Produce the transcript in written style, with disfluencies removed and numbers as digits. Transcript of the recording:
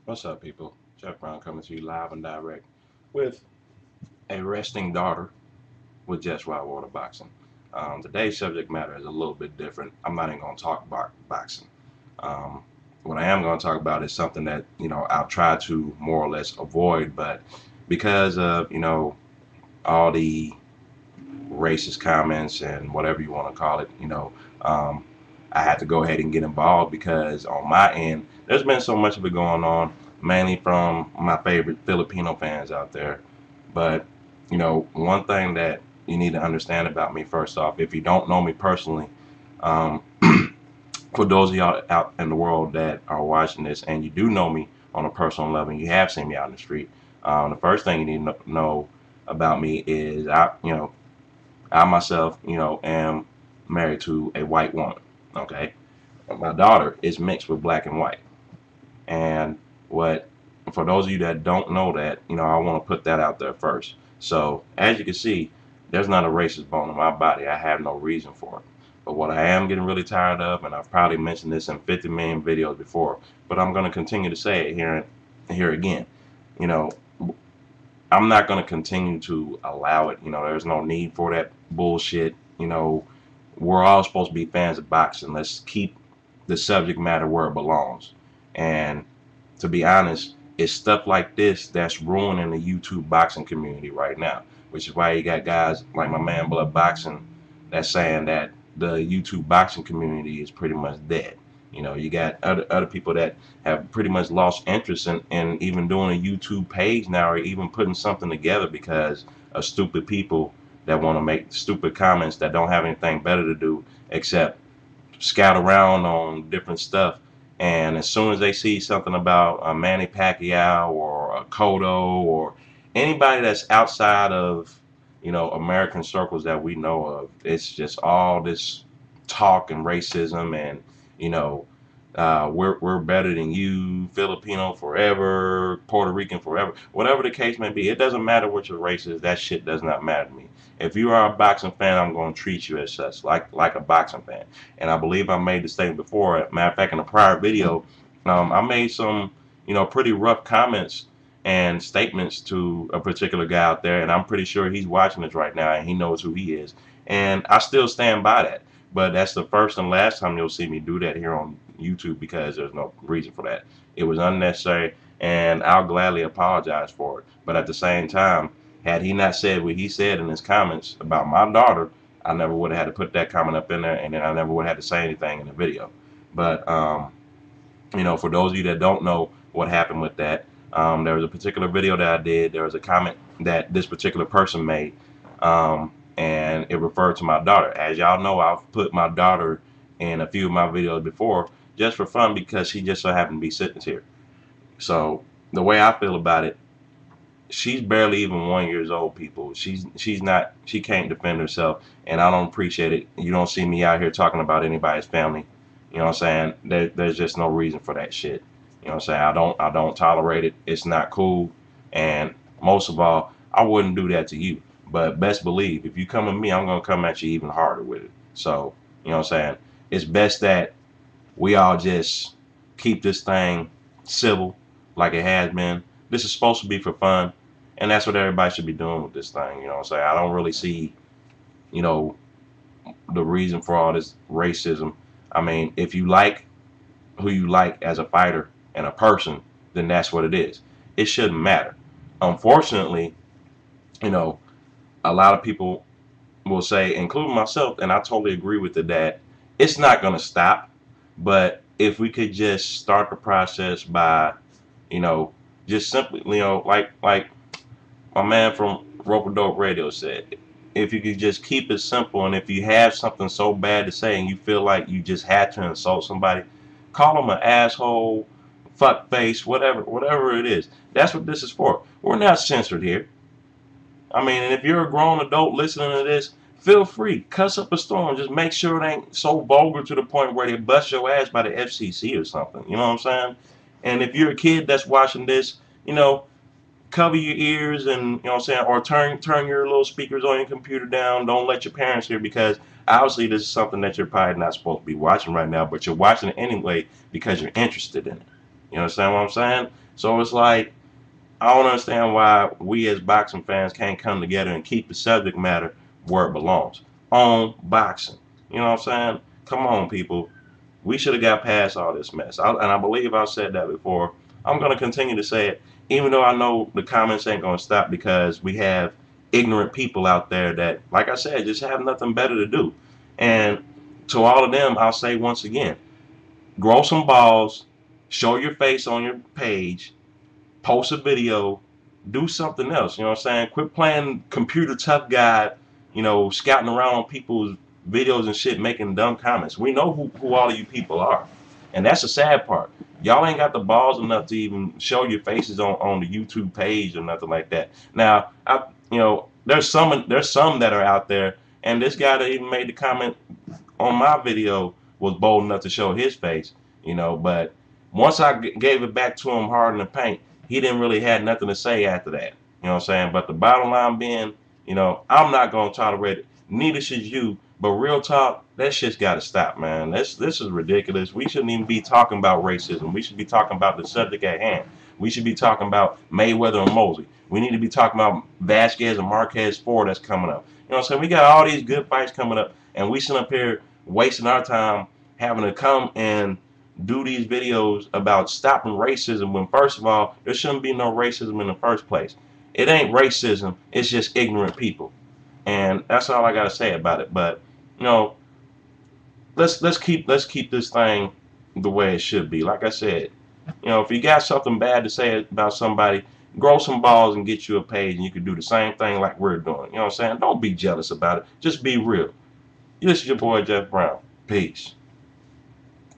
What's up, people? Jeff Brown coming to you live and direct with a resting daughter with Just Water Boxing. Today's subject matter is a little bit different. I'm not even going to talk about boxing. Um, what I am going to talk about is something that I'll try to more or less avoid, but because of all the racist comments and whatever you want to call it, um, I had to go ahead and get involved because on my end, there's been so much of it going on, mainly from my favorite Filipino fans out there. But, one thing that you need to understand about me, first off, if you don't know me personally, um, for those of y'all out in the world that are watching this and you do know me on a personal level, and you have seen me out in the street, the first thing you need to know about me is I myself, am married to a white woman. Okay, my daughter is mixed with black and white. And what, for those of you that don't know that, I want to put that out there first. So as you can see, there's not a racist bone in my body. I have no reason for it. But what I am getting really tired of, and I've probably mentioned this in 50 million videos before, but I'm going to continue to say it here again. You know, I'm not going to continue to allow it. There's no need for that bullshit. We're all supposed to be fans of boxing. Let's keep the subject matter where it belongs. And to be honest, it's stuff like this that's ruining the YouTube boxing community right now, which is why you got guys like my man Blood Boxing that's saying that the YouTube boxing community is pretty much dead. You got other people that have pretty much lost interest in even doing a YouTube page now, or even putting something together because of stupid people that want to make stupid comments that don't have anything better to do except scout around on different stuff. And as soon as they see something about a Manny Pacquiao or a Cotto or anybody that's outside of American circles that we know of, it's just all this talk and racism and you know we're better than you, Filipino forever, Puerto Rican forever, whatever the case may be. It doesn't matter what your race is. That shit does not matter to me. If you are a boxing fan, I'm going to treat you as such, like a boxing fan. And I believe I made the statement before. Matter of fact, in a prior video, I made some pretty rough comments and statements to a particular guy out there, and I'm pretty sure he's watching this right now and he knows who he is. And I still stand by that. But that's the first and last time you'll see me do that here on YouTube because there's no reason for that. It was unnecessary, and I'll gladly apologize for it. But at the same time, had he not said what he said in his comments about my daughter, I never would have had to put that comment up in there, and then I never would have had to say anything in the video. But for those of you that don't know what happened with that, there was a particular video that I did. There was a comment that this particular person made. And it referred to my daughter. As y'all know, I've put my daughter in a few of my videos before just for fun because she just so happened to be sitting here. So the way I feel about it, she's barely even 1 year old, people. She can't defend herself, and I don't appreciate it. You don't see me out here talking about anybody's family. You know what I'm saying? There's just no reason for that shit. You know what I'm saying? I don't tolerate it. It's not cool. And most of all, I wouldn't do that to you. But best believe, if you come at me, I'm going to come at you even harder with it. So, you know what I'm saying? It's best that we all just keep this thing civil like it has been. This is supposed to be for fun. And that's what everybody should be doing with this thing. You know what I'm saying? I don't really see, you know, the reason for all this racism. I mean, if you like who you like as a fighter and a person, then that's what it is. It shouldn't matter. Unfortunately, you know, a lot of people will say, including myself, and I totally agree with it, that it's not going to stop. But if we could just start the process by, you know, just simply, like my man from Rope Dope Radio said, if you could just keep it simple, and if you have something so bad to say and you feel like you just had to insult somebody, call them an asshole, fuck face, whatever it is. That's what this is for. We're not censored here. I mean, and if you're a grown adult listening to this, feel free. Cuss up a storm. Just make sure it ain't so vulgar to the point where they bust your ass by the FCC or something. You know what I'm saying? And if you're a kid that's watching this, cover your ears and, you know what I'm saying, or turn your little speakers on your computer down. Don't let your parents hear, because obviously this is something that you're probably not supposed to be watching right now, but you're watching it anyway because you're interested in it. You understand what I'm saying? So it's like, I don't understand why we as boxing fans can't come together and keep the subject matter where it belongs. On boxing. You know what I'm saying? Come on, people. We should have got past all this mess. And I believe I've said that before. I'm going to continue to say it, even though I know the comments ain't going to stop, because we have ignorant people out there that, like I said, just have nothing better to do. And to all of them, I'll say once again, grow some balls, show your face on your page, post a video, do something else. You know what I'm saying? Quit playing computer tough guy, scouting around on people's videos and shit, making dumb comments. We know who all of you people are. And that's the sad part. Y'all ain't got the balls enough to even show your faces on the YouTube page or nothing like that. Now, there's some that are out there, and this guy that even made the comment on my video was bold enough to show his face, but once I gave it back to him hard in the paint, he didn't really have nothing to say after that. You know what I'm saying? But the bottom line being, I'm not going to tolerate it. Neither should you. But real talk, that shit's got to stop, man. This is ridiculous. We shouldn't even be talking about racism. We should be talking about the subject at hand. We should be talking about Mayweather and Mosley. We need to be talking about Vasquez and Marquez Ford that's coming up. You know what I'm saying? We got all these good fights coming up, and we sitting up here wasting our time having to come and do these videos about stopping racism when, first of all, there shouldn't be no racism in the first place. It ain't racism, it's just ignorant people. And that's all I gotta say about it. But let's keep this thing the way it should be. Like I said, if you got something bad to say about somebody, grow some balls and get you a page, and you can do the same thing like we're doing. You know what I'm saying? Don't be jealous about it. Just be real. This is your boy Jeff Brown. Peace.